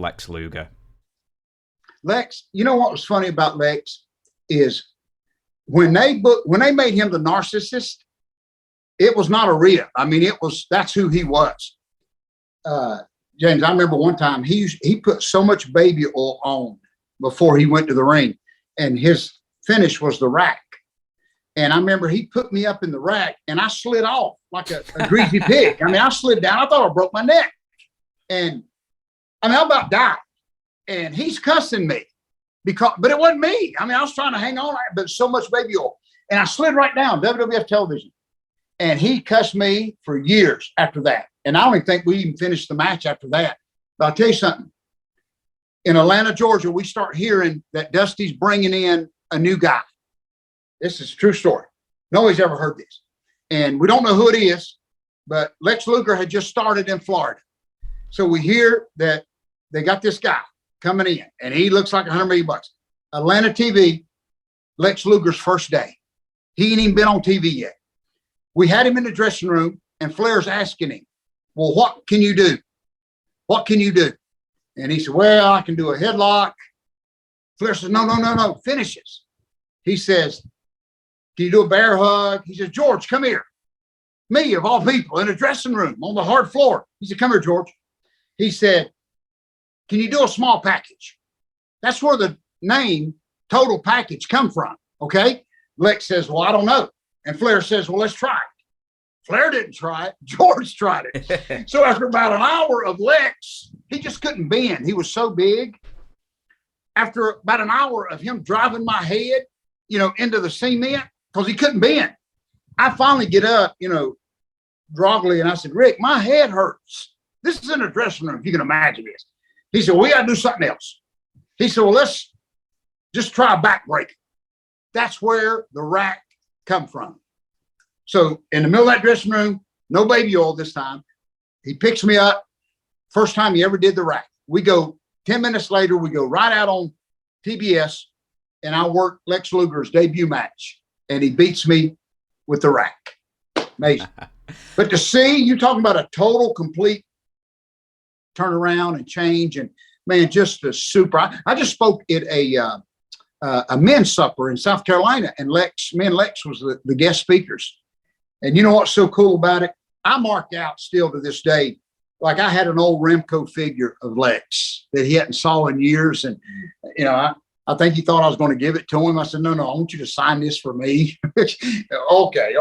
Lex Luger? Lex, you know what was funny about Lex is when they made him the narcissist, it was not a rib. I mean, that's who he was. James, I remember one time he put so much baby oil on before he went to the ring, and his finish was the rack. And I remember he put me up in the rack, and I slid off like a greasy pig. I mean, I slid down. I thought I broke my neck. And I mean, I about died. And he's cussing me but it wasn't me. I mean, I was trying to hang on, but so much baby oil. And I slid right down, WWF television. And he cussed me for years after that. And I don't even think we even finished the match after that. But I'll tell you something. In Atlanta, Georgia, we start hearing that Dusty's bringing in a new guy. This is a true story. Nobody's ever heard this. And we don't know who it is, but Lex Luger had just started in Florida. So we hear that they got this guy coming in, and he looks like $100 million. Atlanta TV, Lex Luger's first day. He ain't even been on TV yet. We had him in the dressing room, and Flair's asking him, well, what can you do? What can you do? And he said, well, I can do a headlock. Flair says, no, finishes. He says, can you do a bear hug? He says, George, come here. Me, of all people, in a dressing room on the hard floor. He said, come here, George. He said, can you do a small package? That's where the name Total Package come from, okay? Lex says, well, I don't know. And Flair says, well, let's try it. Flair didn't try it. George tried it. So after about an hour of Lex, he just couldn't bend. He was so big. After about an hour of him driving my head, into the cement, because he couldn't bend, I finally get up, groggily, and I said, Rick, my head hurts. This is in a dressing room, if you can imagine this. He said, well, we got to do something else. He said, well, let's just try a back break. That's where the rack come from. So in the middle of that dressing room, no baby oil this time. He picks me up. First time he ever did the rack. We go 10 minutes later, we go right out on TBS, and I work Lex Luger's debut match, and he beats me with the rack. Amazing. But to see, you talking about a total, complete turn around and change, and man, just a super. I just spoke at a men's supper in South Carolina, and Lex was the guest speakers. And you know what's so cool about it? I mark out still to this day, like I had an old Remco figure of Lex that he hadn't saw in years, and I think he thought I was going to give it to him. I said, no, I want you to sign this for me. Okay.